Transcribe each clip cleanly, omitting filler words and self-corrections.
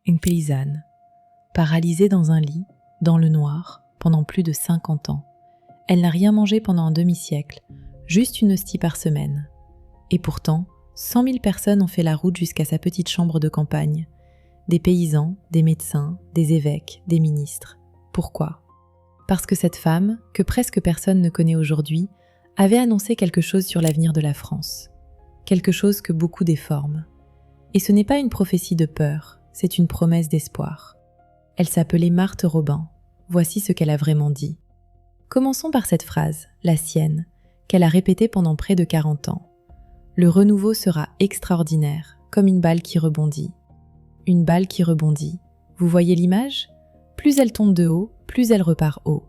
Une paysanne, paralysée dans un lit, dans le noir, pendant plus de 50 ans. Elle n'a rien mangé pendant un demi-siècle, juste une hostie par semaine. Et pourtant, 100 000 personnes ont fait la route jusqu'à sa petite chambre de campagne. Des paysans, des médecins, des évêques, des ministres. Pourquoi ? Parce que cette femme, que presque personne ne connaît aujourd'hui, avait annoncé quelque chose sur l'avenir de la France. Quelque chose que beaucoup déforment. Et ce n'est pas une prophétie de peur, c'est une promesse d'espoir. Elle s'appelait Marthe Robin. Voici ce qu'elle a vraiment dit. Commençons par cette phrase, la sienne, qu'elle a répétée pendant près de 40 ans. Le renouveau sera extraordinaire, comme une balle qui rebondit. Une balle qui rebondit. Vous voyez l'image ? Plus elle tombe de haut, plus elle repart haut.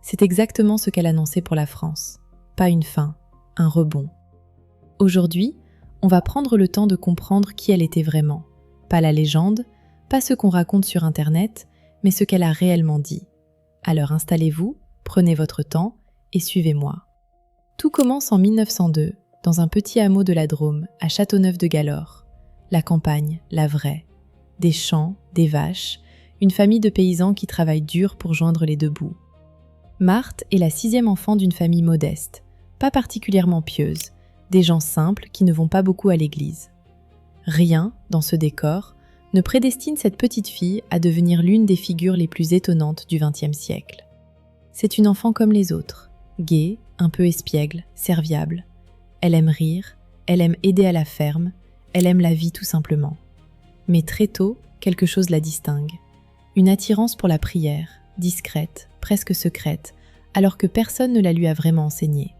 C'est exactement ce qu'elle annonçait pour la France. Pas une fin, un rebond. Aujourd'hui, on va prendre le temps de comprendre qui elle était vraiment. Pas la légende, pas ce qu'on raconte sur Internet, mais ce qu'elle a réellement dit. Alors installez-vous, prenez votre temps et suivez-moi. Tout commence en 1902, dans un petit hameau de la Drôme, à Châteauneuf-de-Galor. La campagne, la vraie. Des champs, des vaches, une famille de paysans qui travaillent dur pour joindre les deux bouts. Marthe est la 6e enfant d'une famille modeste, pas particulièrement pieuse, des gens simples qui ne vont pas beaucoup à l'église. Rien, dans ce décor, ne prédestine cette petite fille à devenir l'une des figures les plus étonnantes du XXe siècle. C'est une enfant comme les autres, gaie, un peu espiègle, serviable. Elle aime rire, elle aime aider à la ferme, elle aime la vie tout simplement. Mais très tôt, quelque chose la distingue. Une attirance pour la prière, discrète, presque secrète, alors que personne ne la lui a vraiment enseignée.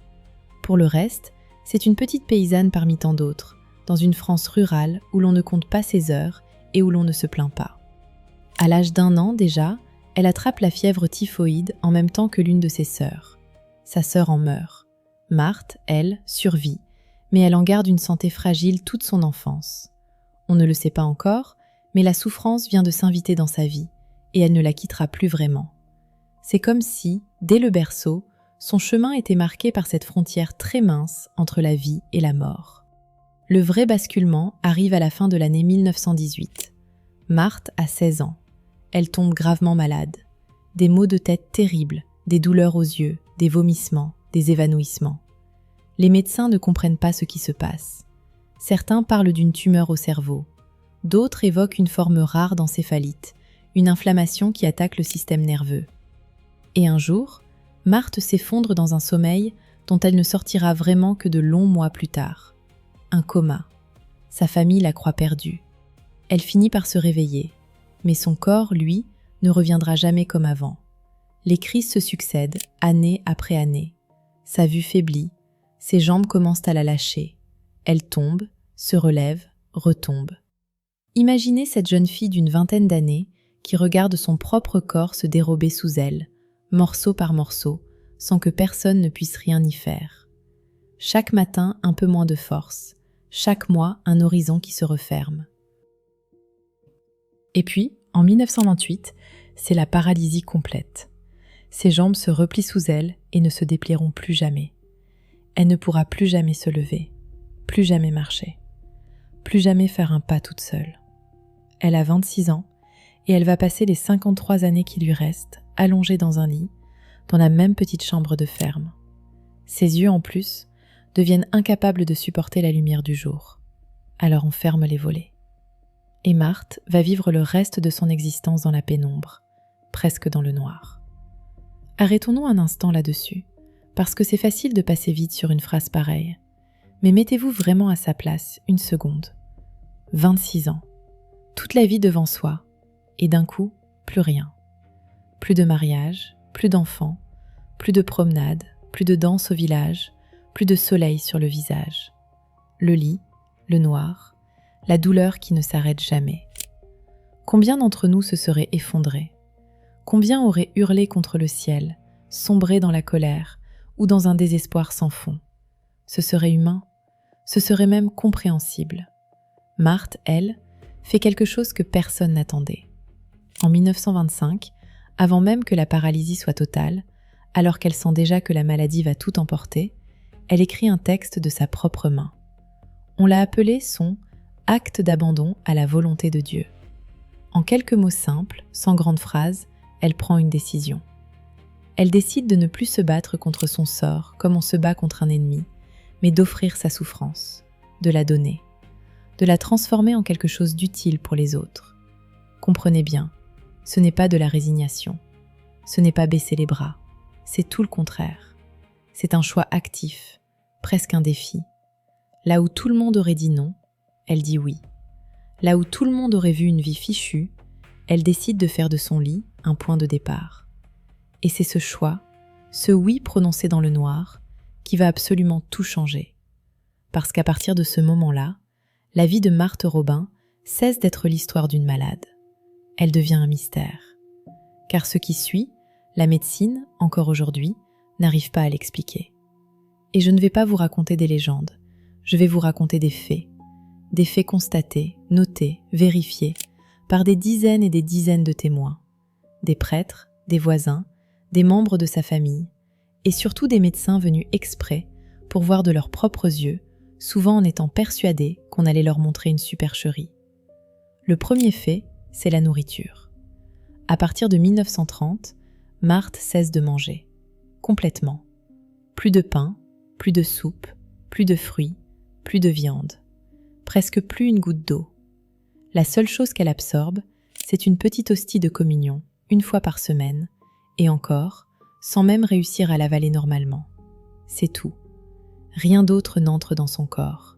Pour le reste, c'est une petite paysanne parmi tant d'autres, dans une France rurale où l'on ne compte pas ses heures et où l'on ne se plaint pas. À l'âge d'1 an déjà, elle attrape la fièvre typhoïde en même temps que l'une de ses sœurs. Sa sœur en meurt. Marthe, elle, survit, mais elle en garde une santé fragile toute son enfance. On ne le sait pas encore, mais la souffrance vient de s'inviter dans sa vie, et elle ne la quittera plus vraiment. C'est comme si, dès le berceau, son chemin était marqué par cette frontière très mince entre la vie et la mort. Le vrai basculement arrive à la fin de l'année 1918. Marthe a 16 ans. Elle tombe gravement malade. Des maux de tête terribles, des douleurs aux yeux, des vomissements, des évanouissements. Les médecins ne comprennent pas ce qui se passe. Certains parlent d'une tumeur au cerveau. D'autres évoquent une forme rare d'encéphalite, une inflammation qui attaque le système nerveux. Et un jour, Marthe s'effondre dans un sommeil dont elle ne sortira vraiment que de longs mois plus tard. Un coma. Sa famille la croit perdue. Elle finit par se réveiller. Mais son corps, lui, ne reviendra jamais comme avant. Les crises se succèdent, année après année. Sa vue faiblit, ses jambes commencent à la lâcher. Elle tombe, se relève, retombe. Imaginez cette jeune fille d'une 20aine d'années qui regarde son propre corps se dérober sous elle, morceau par morceau, sans que personne ne puisse rien y faire. Chaque matin, un peu moins de force. Chaque mois, un horizon qui se referme. Et puis, en 1928, c'est la paralysie complète. Ses jambes se replient sous elle et ne se déplieront plus jamais. Elle ne pourra plus jamais se lever, plus jamais marcher, plus jamais faire un pas toute seule. Elle a 26 ans et elle va passer les 53 années qui lui restent, allongée dans un lit, dans la même petite chambre de ferme. Ses yeux, en plus, deviennent incapables de supporter la lumière du jour. Alors on ferme les volets. Et Marthe va vivre le reste de son existence dans la pénombre, presque dans le noir. Arrêtons-nous un instant là-dessus, parce que c'est facile de passer vite sur une phrase pareille. Mais mettez-vous vraiment à sa place, une seconde. 26 ans, toute la vie devant soi, et d'un coup, plus rien. Plus de mariage, plus d'enfants, plus de promenades, plus de danse au village, plus de soleil sur le visage. Le lit, le noir, la douleur qui ne s'arrête jamais. Combien d'entre nous se seraient effondrés ? Combien auraient hurlé contre le ciel, sombré dans la colère ou dans un désespoir sans fond ? Ce serait humain, ce serait même compréhensible. Marthe, elle, fait quelque chose que personne n'attendait. En 1925, avant même que la paralysie soit totale, alors qu'elle sent déjà que la maladie va tout emporter, elle écrit un texte de sa propre main. On l'a appelé son « acte d'abandon à la volonté de Dieu ». En quelques mots simples, sans grande phrase, elle prend une décision. Elle décide de ne plus se battre contre son sort comme on se bat contre un ennemi, mais d'offrir sa souffrance, de la donner, de la transformer en quelque chose d'utile pour les autres. Comprenez bien, ce n'est pas de la résignation, ce n'est pas baisser les bras, c'est tout le contraire. C'est un choix actif, presque un défi. Là où tout le monde aurait dit non, elle dit oui. Là où tout le monde aurait vu une vie fichue, elle décide de faire de son lit un point de départ. Et c'est ce choix, ce oui prononcé dans le noir, qui va absolument tout changer. Parce qu'à partir de ce moment-là, la vie de Marthe Robin cesse d'être l'histoire d'une malade. Elle devient un mystère. Car ce qui suit, la médecine, encore aujourd'hui, n'arrive pas à l'expliquer. Et je ne vais pas vous raconter des légendes, je vais vous raconter des faits constatés, notés, vérifiés, par des dizaines et des dizaines de témoins, des prêtres, des voisins, des membres de sa famille, et surtout des médecins venus exprès pour voir de leurs propres yeux, souvent en étant persuadés qu'on allait leur montrer une supercherie. Le premier fait, c'est la nourriture. À partir de 1930, Marthe cesse de manger, complètement. Plus de pain, plus de soupe, plus de fruits, plus de viande, presque plus une goutte d'eau. La seule chose qu'elle absorbe, c'est une petite hostie de communion, une fois par semaine, et encore, sans même réussir à l'avaler normalement. C'est tout. Rien d'autre n'entre dans son corps.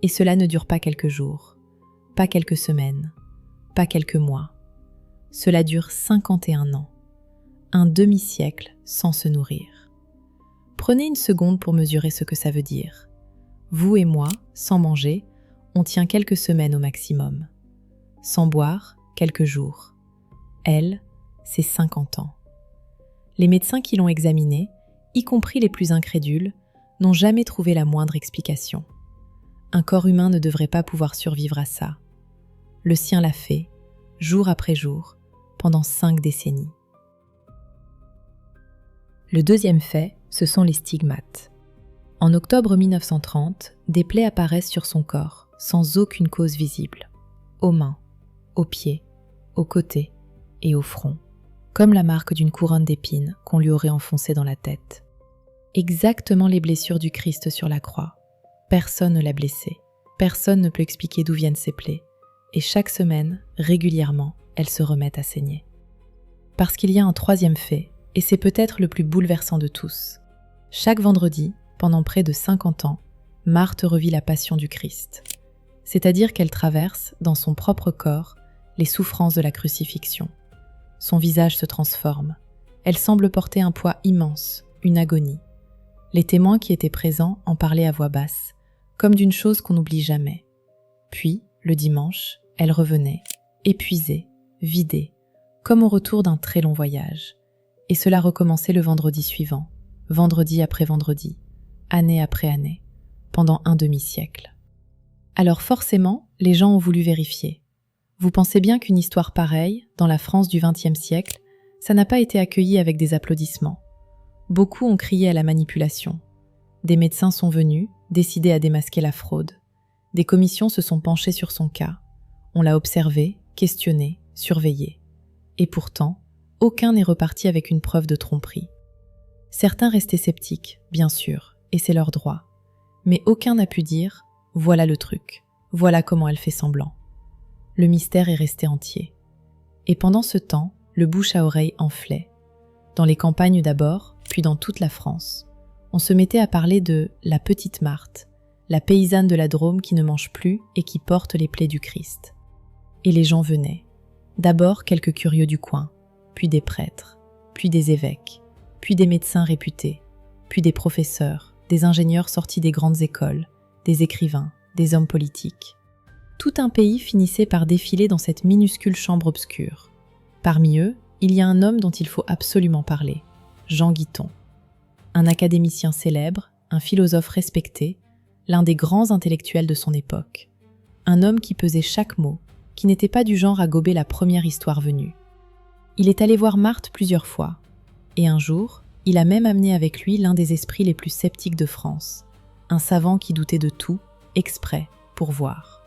Et cela ne dure pas quelques jours, pas quelques semaines, pas quelques mois. Cela dure 51 ans. Un demi-siècle sans se nourrir. Prenez une seconde pour mesurer ce que ça veut dire. Vous et moi, sans manger, on tient quelques semaines au maximum. Sans boire, quelques jours. Elle, c'est 50 ans. Les médecins qui l'ont examinée, y compris les plus incrédules, n'ont jamais trouvé la moindre explication. Un corps humain ne devrait pas pouvoir survivre à ça. Le sien l'a fait, jour après jour, pendant 5 décennies. Le deuxième fait, ce sont les stigmates. En octobre 1930, des plaies apparaissent sur son corps, sans aucune cause visible. Aux mains, aux pieds, aux côtés et au front, comme la marque d'une couronne d'épines qu'on lui aurait enfoncée dans la tête. Exactement les blessures du Christ sur la croix. Personne ne l'a blessé, personne ne peut expliquer d'où viennent ces plaies, et chaque semaine, régulièrement, elles se remettent à saigner. Parce qu'il y a un troisième fait, et c'est peut-être le plus bouleversant de tous. Chaque vendredi, pendant près de 50 ans, Marthe revit la passion du Christ. C'est-à-dire qu'elle traverse, dans son propre corps, les souffrances de la crucifixion. Son visage se transforme. Elle semble porter un poids immense, une agonie. Les témoins qui étaient présents en parlaient à voix basse, comme d'une chose qu'on n'oublie jamais. Puis, le dimanche, elle revenait, épuisée, vidée, comme au retour d'un très long voyage. Et cela recommençait le vendredi suivant, vendredi après vendredi, année après année, pendant un demi-siècle. Alors forcément, les gens ont voulu vérifier. Vous pensez bien qu'une histoire pareille, dans la France du XXe siècle, ça n'a pas été accueilli avec des applaudissements. Beaucoup ont crié à la manipulation. Des médecins sont venus, décidés à démasquer la fraude. Des commissions se sont penchées sur son cas. On l'a observé, questionné, surveillé. Et pourtant, aucun n'est reparti avec une preuve de tromperie. Certains restaient sceptiques, bien sûr, et c'est leur droit. Mais aucun n'a pu dire « voilà le truc, voilà comment elle fait semblant ». Le mystère est resté entier. Et pendant ce temps, le bouche à oreille enflait. Dans les campagnes d'abord, puis dans toute la France, on se mettait à parler de « la petite Marthe », la paysanne de la Drôme qui ne mange plus et qui porte les plaies du Christ. Et les gens venaient. D'abord quelques curieux du coin, puis des prêtres, puis des évêques, puis des médecins réputés, puis des professeurs, des ingénieurs sortis des grandes écoles, des écrivains, des hommes politiques. Tout un pays finissait par défiler dans cette minuscule chambre obscure. Parmi eux, il y a un homme dont il faut absolument parler, Jean Guiton. Un académicien célèbre, un philosophe respecté, l'un des grands intellectuels de son époque. Un homme qui pesait chaque mot, qui n'était pas du genre à gober la première histoire venue. Il est allé voir Marthe plusieurs fois, et un jour, il a même amené avec lui l'un des esprits les plus sceptiques de France, un savant qui doutait de tout, exprès, pour voir.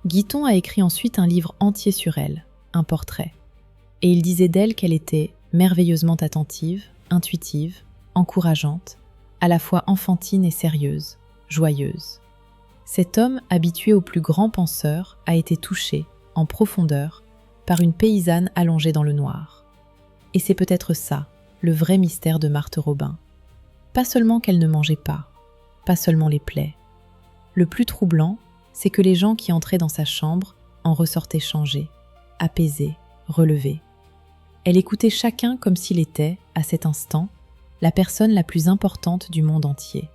Guiton a écrit ensuite un livre entier sur elle, un portrait. Et il disait d'elle qu'elle était merveilleusement attentive, intuitive, encourageante, à la fois enfantine et sérieuse, joyeuse. Cet homme, habitué aux plus grands penseurs, a été touché, en profondeur, par une paysanne allongée dans le noir. Et c'est peut-être ça, le vrai mystère de Marthe Robin. Pas seulement qu'elle ne mangeait pas seulement les plaies. Le plus troublant, c'est que les gens qui entraient dans sa chambre en ressortaient changés, apaisés, relevés. Elle écoutait chacun comme s'il était, à cet instant, la personne la plus importante du monde entier.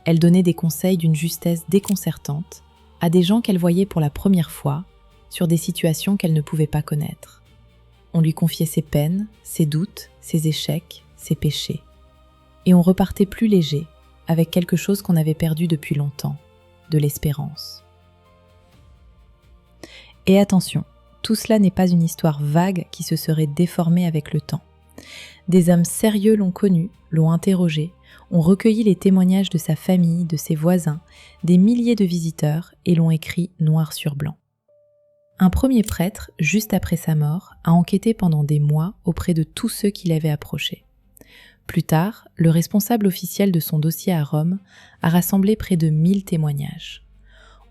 Elle donnait des conseils d'une justesse déconcertante à des gens qu'elle voyait pour la première fois sur des situations qu'elle ne pouvait pas connaître. On lui confiait ses peines, ses doutes, ses échecs, ses péchés. Et on repartait plus léger, avec quelque chose qu'on avait perdu depuis longtemps, de l'espérance. Et attention, tout cela n'est pas une histoire vague qui se serait déformée avec le temps. Des hommes sérieux l'ont connu, l'ont interrogé, ont recueilli les témoignages de sa famille, de ses voisins, des milliers de visiteurs et l'ont écrit noir sur blanc. Un premier prêtre, juste après sa mort, a enquêté pendant des mois auprès de tous ceux qui l'avaient approché. Plus tard, le responsable officiel de son dossier à Rome a rassemblé près de 1000 témoignages.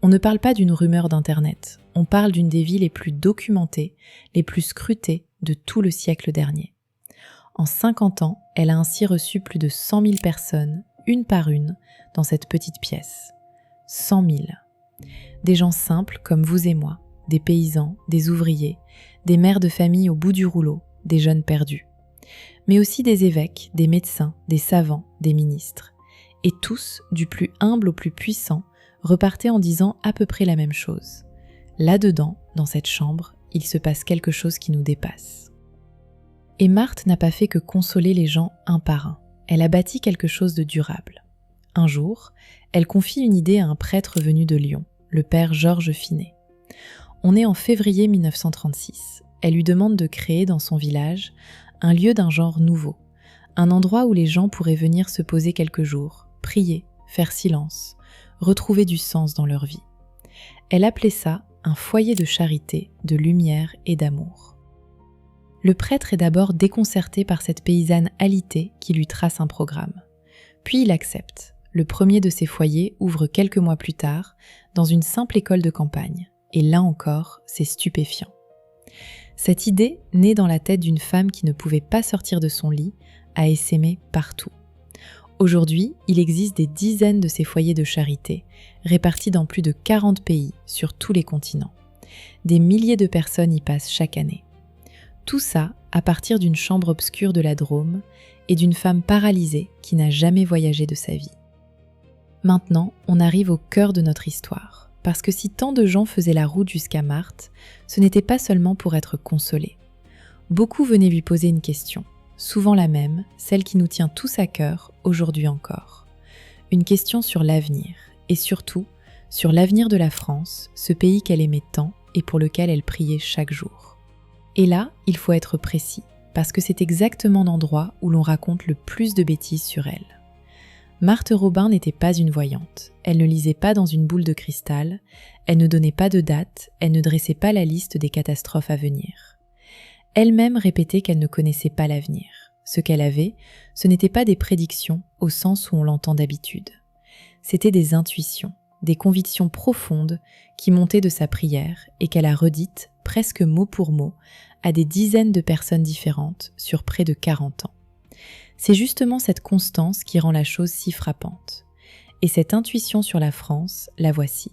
On ne parle pas d'une rumeur d'Internet, on parle d'une des vies les plus documentées, les plus scrutées de tout le siècle dernier. En 50 ans, elle a ainsi reçu plus de 100 000 personnes, une par une, dans cette petite pièce. 100 000. Des gens simples comme vous et moi, des paysans, des ouvriers, des mères de famille au bout du rouleau, des jeunes perdus. Mais aussi des évêques, des médecins, des savants, des ministres. Et tous, du plus humble au plus puissant, repartaient en disant à peu près la même chose. Là-dedans, dans cette chambre, il se passe quelque chose qui nous dépasse. Et Marthe n'a pas fait que consoler les gens un par un. Elle a bâti quelque chose de durable. Un jour, elle confie une idée à un prêtre venu de Lyon, le père Georges Finet. On est en février 1936. Elle lui demande de créer dans son village un lieu d'un genre nouveau, un endroit où les gens pourraient venir se poser quelques jours, prier, faire silence, retrouver du sens dans leur vie. Elle appelait ça un foyer de charité, de lumière et d'amour. Le prêtre est d'abord déconcerté par cette paysanne alitée qui lui trace un programme. Puis il accepte. Le premier de ces foyers ouvre quelques mois plus tard dans une simple école de campagne. Et là encore, c'est stupéfiant. Cette idée, née dans la tête d'une femme qui ne pouvait pas sortir de son lit, a essaimé partout. Aujourd'hui, il existe des dizaines de ces foyers de charité, répartis dans plus de 40 pays sur tous les continents. Des milliers de personnes y passent chaque année. Tout ça à partir d'une chambre obscure de la Drôme et d'une femme paralysée qui n'a jamais voyagé de sa vie. Maintenant, on arrive au cœur de notre histoire, parce que si tant de gens faisaient la route jusqu'à Marthe, ce n'était pas seulement pour être consolés. Beaucoup venaient lui poser une question, souvent la même, celle qui nous tient tous à cœur, aujourd'hui encore. Une question sur l'avenir, et surtout, sur l'avenir de la France, ce pays qu'elle aimait tant et pour lequel elle priait chaque jour. Et là, il faut être précis, parce que c'est exactement l'endroit où l'on raconte le plus de bêtises sur elle. Marthe Robin n'était pas une voyante, elle ne lisait pas dans une boule de cristal, elle ne donnait pas de date, elle ne dressait pas la liste des catastrophes à venir. Elle-même répétait qu'elle ne connaissait pas l'avenir. Ce qu'elle avait, ce n'était pas des prédictions au sens où on l'entend d'habitude. C'était des intuitions, des convictions profondes qui montaient de sa prière et qu'elle a redites presque mot pour mot à des dizaines de personnes différentes sur près de 40 ans. C'est justement cette constance qui rend la chose si frappante. Et cette intuition sur la France, la voici.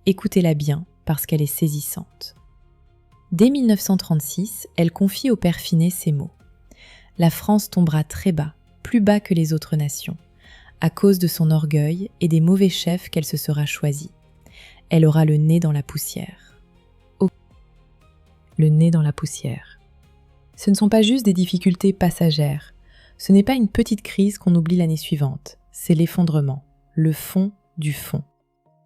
Écoutez-la bien parce qu'elle est saisissante. Dès 1936, elle confie au père Finet ces mots. « La France tombera très bas, plus bas que les autres nations, à cause de son orgueil et des mauvais chefs qu'elle se sera choisis. Elle aura le nez dans la poussière. » Le nez dans la poussière. Ce ne sont pas juste des difficultés passagères. Ce n'est pas une petite crise qu'on oublie l'année suivante. C'est l'effondrement, le fond du fond.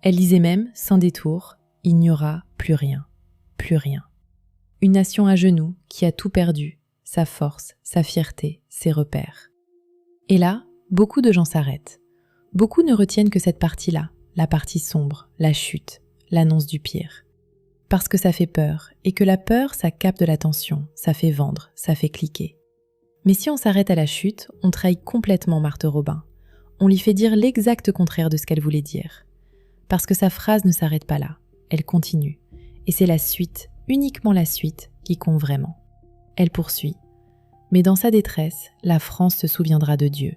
Elle disait même, sans détour, il n'y aura plus rien, plus rien. Une nation à genoux qui a tout perdu, sa force, sa fierté, ses repères. Et là, beaucoup de gens s'arrêtent. Beaucoup ne retiennent que cette partie-là, la partie sombre, la chute, l'annonce du pire. Parce que ça fait peur, et que la peur, ça capte de l'attention, ça fait vendre, ça fait cliquer. Mais si on s'arrête à la chute, on trahit complètement Marthe Robin. On lui fait dire l'exact contraire de ce qu'elle voulait dire. Parce que sa phrase ne s'arrête pas là, elle continue. Et c'est la suite, uniquement la suite, qui compte vraiment. Elle poursuit. Mais dans sa détresse, la France se souviendra de Dieu.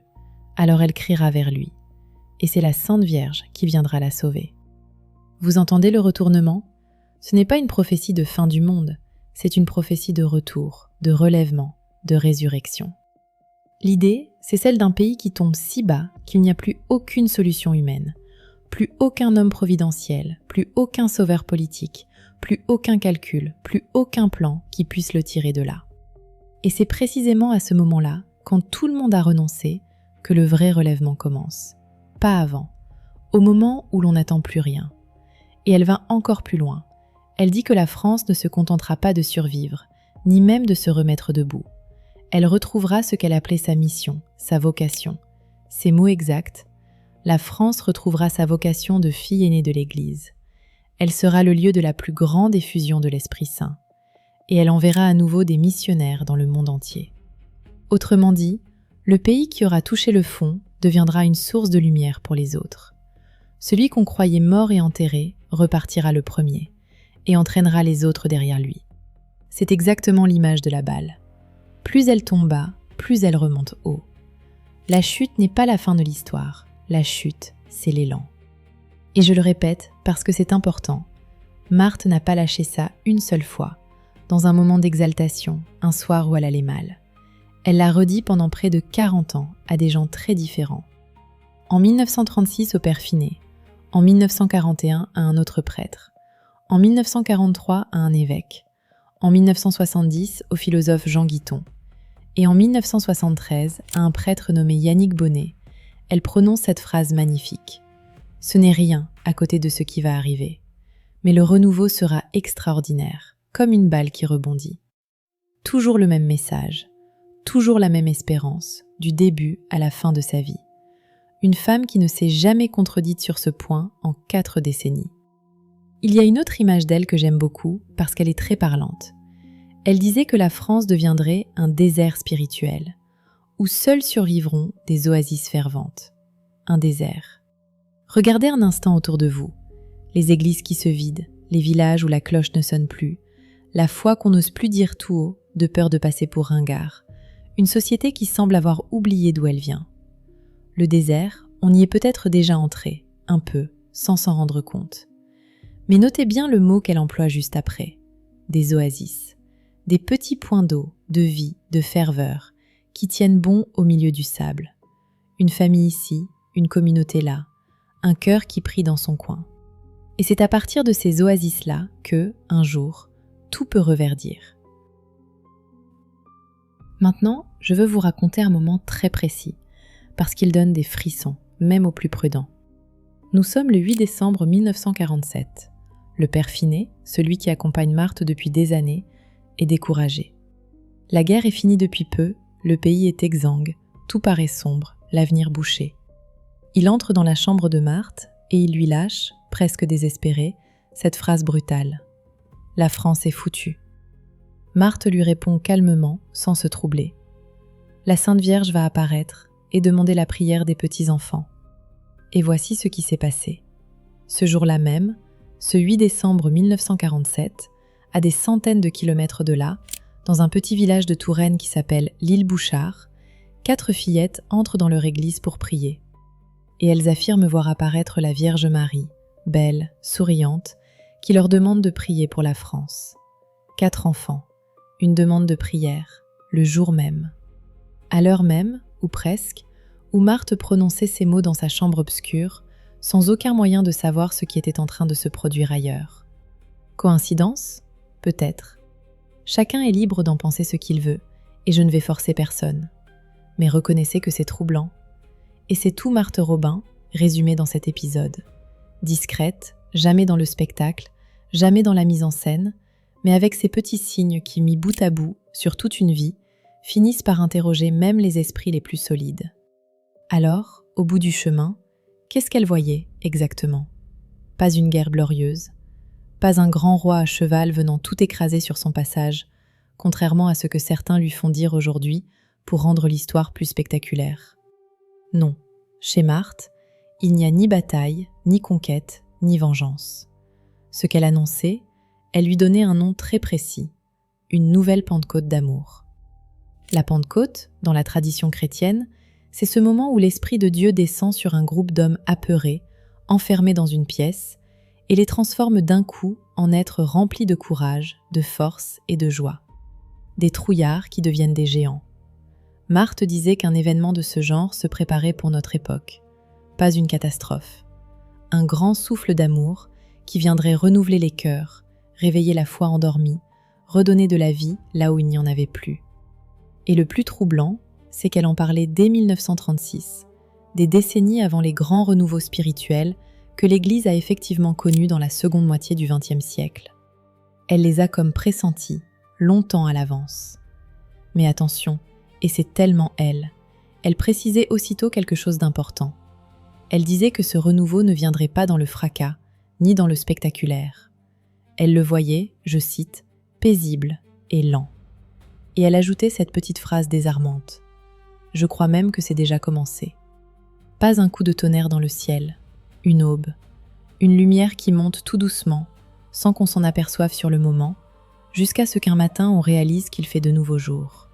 Alors elle criera vers lui. Et c'est la Sainte Vierge qui viendra la sauver. Vous entendez le retournement ? Ce n'est pas une prophétie de fin du monde, c'est une prophétie de retour, de relèvement, de résurrection. L'idée, c'est celle d'un pays qui tombe si bas qu'il n'y a plus aucune solution humaine, plus aucun homme providentiel, plus aucun sauveur politique, plus aucun calcul, plus aucun plan qui puisse le tirer de là. Et c'est précisément à ce moment-là, quand tout le monde a renoncé, que le vrai relèvement commence. Pas avant, au moment où l'on n'attend plus rien. Et elle va encore plus loin. Elle dit que la France ne se contentera pas de survivre, ni même de se remettre debout. Elle retrouvera ce qu'elle appelait sa mission, sa vocation. Ces mots exacts, la France retrouvera sa vocation de fille aînée de l'Église. Elle sera le lieu de la plus grande effusion de l'Esprit Saint. Et elle enverra à nouveau des missionnaires dans le monde entier. Autrement dit, le pays qui aura touché le fond deviendra une source de lumière pour les autres. Celui qu'on croyait mort et enterré repartira le premier et entraînera les autres derrière lui. C'est exactement l'image de la balle. Plus elle tombe bas, plus elle remonte haut. La chute n'est pas la fin de l'histoire, la chute, c'est l'élan. Et je le répète parce que c'est important, Marthe n'a pas lâché ça une seule fois, dans un moment d'exaltation, un soir où elle allait mal. Elle l'a redit pendant près de 40 ans à des gens très différents. En 1936 au père Finet, en 1941 à un autre prêtre, en 1943 à un évêque, en 1970 au philosophe Jean Guiton, et en 1973 à un prêtre nommé Yannick Bonnet, elle prononce cette phrase magnifique. Ce n'est rien à côté de ce qui va arriver, mais le renouveau sera extraordinaire, comme une balle qui rebondit. Toujours le même message, toujours la même espérance, du début à la fin de sa vie. Une femme qui ne s'est jamais contredite sur ce point en 4 décennies. Il y a une autre image d'elle que j'aime beaucoup parce qu'elle est très parlante. Elle disait que la France deviendrait un désert spirituel, où seules survivront des oasis ferventes. Un désert. Regardez un instant autour de vous. Les églises qui se vident, les villages où la cloche ne sonne plus, la foi qu'on n'ose plus dire tout haut, de peur de passer pour ringard. Une société qui semble avoir oublié d'où elle vient. Le désert, on y est peut-être déjà entré, un peu, sans s'en rendre compte. Mais notez bien le mot qu'elle emploie juste après. Des oasis. Des petits points d'eau, de vie, de ferveur, qui tiennent bon au milieu du sable. Une famille ici, une communauté là, un cœur qui prie dans son coin. Et c'est à partir de ces oasis-là que, un jour, tout peut reverdir. Maintenant, je veux vous raconter un moment très précis, parce qu'il donne des frissons, même aux plus prudents. Nous sommes le 8 décembre 1947. Le père Finet, celui qui accompagne Marthe depuis des années, est découragé. La guerre est finie depuis peu, le pays est exsangue, tout paraît sombre, l'avenir bouché. Il entre dans la chambre de Marthe et il lui lâche, presque désespéré, cette phrase brutale. « La France est foutue ». Marthe lui répond calmement, sans se troubler. La Sainte Vierge va apparaître et demander la prière des petits-enfants. Et voici ce qui s'est passé. Ce jour-là même, ce 8 décembre 1947, à des centaines de kilomètres de là, dans un petit village de Touraine qui s'appelle l'île Bouchard, 4 fillettes entrent dans leur église pour prier. Et elles affirment voir apparaître la Vierge Marie, belle, souriante, qui leur demande de prier pour la France. 4 enfants, une demande de prière, le jour même. À l'heure même, ou presque, où Marthe prononçait ces mots dans sa chambre obscure, sans aucun moyen de savoir ce qui était en train de se produire ailleurs. Coïncidence ? Peut-être. Chacun est libre d'en penser ce qu'il veut, et je ne vais forcer personne. Mais reconnaissez que c'est troublant. Et c'est tout Marthe Robin, résumé dans cet épisode. Discrète, jamais dans le spectacle, jamais dans la mise en scène, mais avec ces petits signes qui, mis bout à bout, sur toute une vie, finissent par interroger même les esprits les plus solides. Alors, au bout du chemin, qu'est-ce qu'elle voyait exactement ? Pas une guerre glorieuse, pas un grand roi à cheval venant tout écraser sur son passage, contrairement à ce que certains lui font dire aujourd'hui pour rendre l'histoire plus spectaculaire. Non, chez Marthe, il n'y a ni bataille, ni conquête, ni vengeance. Ce qu'elle annonçait, elle lui donnait un nom très précis, une nouvelle Pentecôte d'amour. La Pentecôte, dans la tradition chrétienne, c'est ce moment où l'Esprit de Dieu descend sur un groupe d'hommes apeurés, enfermés dans une pièce, et les transforme d'un coup en êtres remplis de courage, de force et de joie. Des trouillards qui deviennent des géants. Marthe disait qu'un événement de ce genre se préparait pour notre époque. Pas une catastrophe. Un grand souffle d'amour qui viendrait renouveler les cœurs, réveiller la foi endormie, redonner de la vie là où il n'y en avait plus. Et le plus troublant, c'est qu'elle en parlait dès 1936, des décennies avant les grands renouveaux spirituels que l'Église a effectivement connus dans la seconde moitié du XXe siècle. Elle les a comme pressentis, longtemps à l'avance. Mais attention, et c'est tellement elle précisait aussitôt quelque chose d'important. Elle disait que ce renouveau ne viendrait pas dans le fracas, ni dans le spectaculaire. Elle le voyait, je cite, paisible et lent. Et elle ajoutait cette petite phrase désarmante. Je crois même que c'est déjà commencé. Pas un coup de tonnerre dans le ciel, une aube, une lumière qui monte tout doucement, sans qu'on s'en aperçoive sur le moment, jusqu'à ce qu'un matin on réalise qu'il fait de nouveaux jours.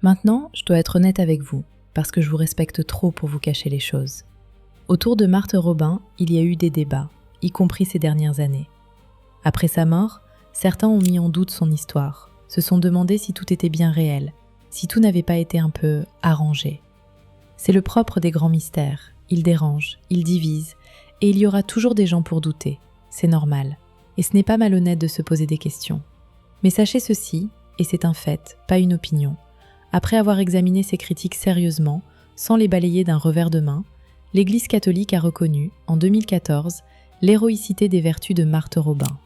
Maintenant, je dois être honnête avec vous, parce que je vous respecte trop pour vous cacher les choses. Autour de Marthe Robin, il y a eu des débats, y compris ces dernières années. Après sa mort, certains ont mis en doute son histoire, se sont demandé si tout était bien réel, si tout n'avait pas été un peu arrangé. C'est le propre des grands mystères, ils dérangent, ils divisent, et il y aura toujours des gens pour douter, c'est normal, et ce n'est pas malhonnête de se poser des questions. Mais sachez ceci, et c'est un fait, pas une opinion, après avoir examiné ces critiques sérieusement, sans les balayer d'un revers de main, l'Église catholique a reconnu, en 2014, l'héroïcité des vertus de Marthe Robin.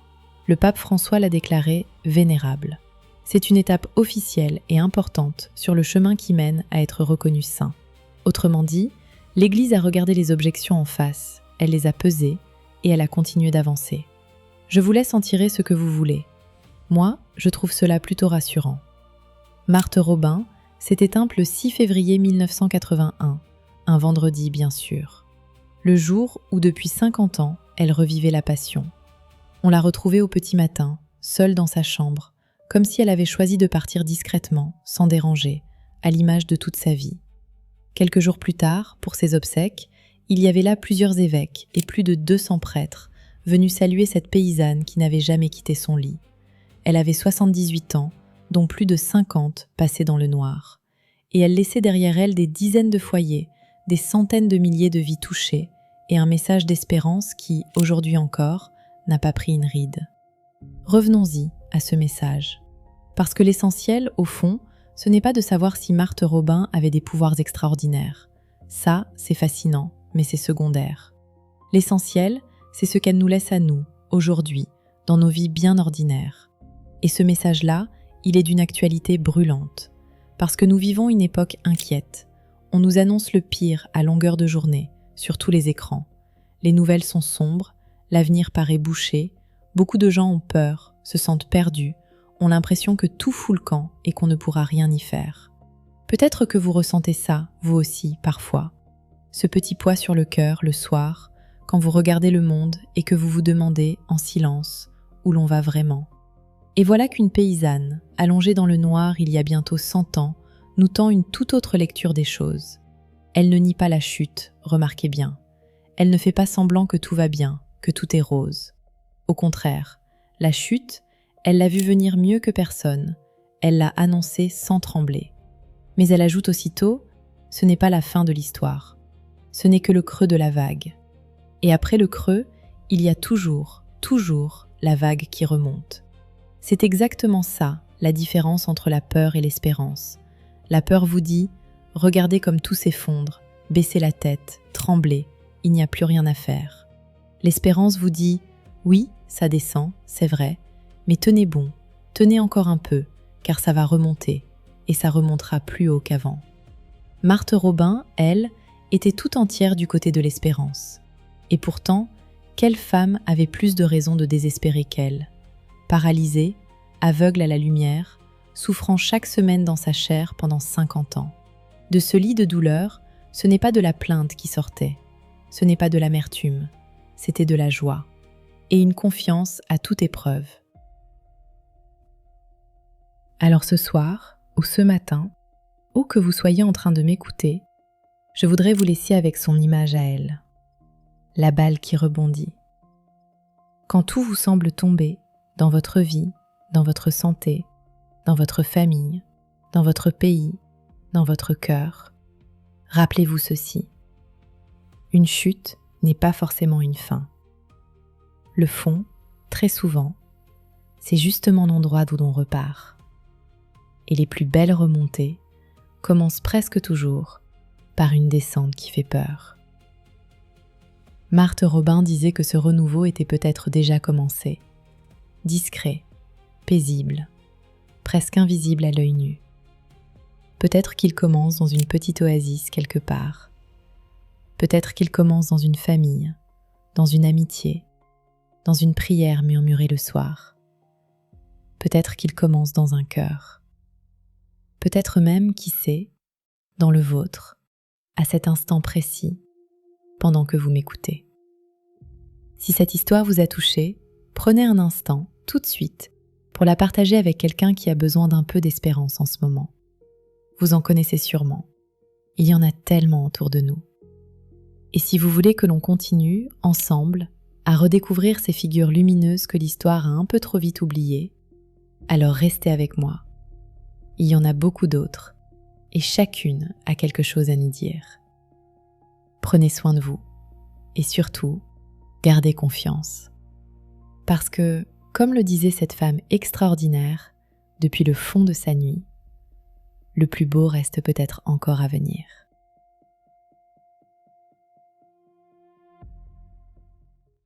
Le pape François l'a déclarée vénérable. C'est une étape officielle et importante sur le chemin qui mène à être reconnu saint. Autrement dit, l'Église a regardé les objections en face, elle les a pesées et elle a continué d'avancer. Je vous laisse en tirer ce que vous voulez. Moi, je trouve cela plutôt rassurant. Marthe Robin s'est éteinte le 6 février 1981, un vendredi bien sûr. Le jour où depuis 50 ans, elle revivait la passion. On l'a retrouvée au petit matin, seule dans sa chambre, comme si elle avait choisi de partir discrètement, sans déranger, à l'image de toute sa vie. Quelques jours plus tard, pour ses obsèques, il y avait là plusieurs évêques et plus de 200 prêtres venus saluer cette paysanne qui n'avait jamais quitté son lit. Elle avait 78 ans, dont plus de 50 passaient dans le noir. Et elle laissait derrière elle des dizaines de foyers, des centaines de milliers de vies touchées, et un message d'espérance qui, aujourd'hui encore, n'a pas pris une ride. Revenons-y à ce message. Parce que l'essentiel, au fond, ce n'est pas de savoir si Marthe Robin avait des pouvoirs extraordinaires. Ça, c'est fascinant, mais c'est secondaire. L'essentiel, c'est ce qu'elle nous laisse à nous, aujourd'hui, dans nos vies bien ordinaires. Et ce message-là, il est d'une actualité brûlante. Parce que nous vivons une époque inquiète. On nous annonce le pire à longueur de journée, sur tous les écrans. Les nouvelles sont sombres, l'avenir paraît bouché, beaucoup de gens ont peur, se sentent perdus, ont l'impression que tout fout le camp et qu'on ne pourra rien y faire. Peut-être que vous ressentez ça, vous aussi, parfois. Ce petit poids sur le cœur, le soir, quand vous regardez le monde et que vous vous demandez, en silence, où l'on va vraiment. Et voilà qu'une paysanne, allongée dans le noir il y a bientôt 100 ans, nous tend une toute autre lecture des choses. Elle ne nie pas la chute, remarquez bien. Elle ne fait pas semblant que tout va bien, que tout est rose. Au contraire, la chute, elle l'a vue venir mieux que personne. Elle l'a annoncée sans trembler. Mais elle ajoute aussitôt, ce n'est pas la fin de l'histoire. Ce n'est que le creux de la vague. Et après le creux, il y a toujours la vague qui remonte. C'est exactement ça, la différence entre la peur et l'espérance. La peur vous dit « Regardez comme tout s'effondre, baissez la tête, tremblez, il n'y a plus rien à faire. » L'espérance vous dit « Oui, ça descend, c'est vrai, mais tenez bon, tenez encore un peu, car ça va remonter, et ça remontera plus haut qu'avant. » Marthe Robin, elle, était tout entière du côté de l'espérance. Et pourtant, Quelle femme avait plus de raisons de désespérer qu'elle? Paralysée, aveugle à la lumière, souffrant chaque semaine dans sa chair pendant 50 ans. De ce lit de douleur, ce n'est pas de la plainte qui sortait, ce n'est pas de l'amertume, c'était de la joie et une confiance à toute épreuve. Alors ce soir, ou ce matin, où que vous soyez en train de m'écouter, je voudrais vous laisser avec son image à elle. La balle qui rebondit. Quand tout vous semble tomber, dans votre vie, dans votre santé, dans votre famille, dans votre pays, dans votre cœur, rappelez-vous ceci. Une chute n'est pas forcément une fin. Le fond, très souvent, c'est justement l'endroit d'où l'on repart. Et les plus belles remontées commencent presque toujours par une descente qui fait peur. Marthe Robin disait que ce renouveau était peut-être déjà commencé, discret, paisible, presque invisible à l'œil nu. Peut-être qu'il commence dans une petite oasis quelque part. Peut-être qu'il commence dans une famille, dans une amitié, dans une prière murmurée le soir. Peut-être qu'il commence dans un cœur. Peut-être même, qui sait, dans le vôtre, à cet instant précis, pendant que vous m'écoutez. Si cette histoire vous a touché, prenez un instant, tout de suite, pour la partager avec quelqu'un qui a besoin d'un peu d'espérance en ce moment. Vous en connaissez sûrement. Il y en a tellement autour de nous. Et si vous voulez que l'on continue, ensemble, à redécouvrir ces figures lumineuses que l'histoire a un peu trop vite oubliées, alors restez avec moi. Il y en a beaucoup d'autres, et chacune a quelque chose à nous dire. Prenez soin de vous, et surtout, gardez confiance. Parce que, comme le disait cette femme extraordinaire, depuis le fond de sa nuit, le plus beau reste peut-être encore à venir.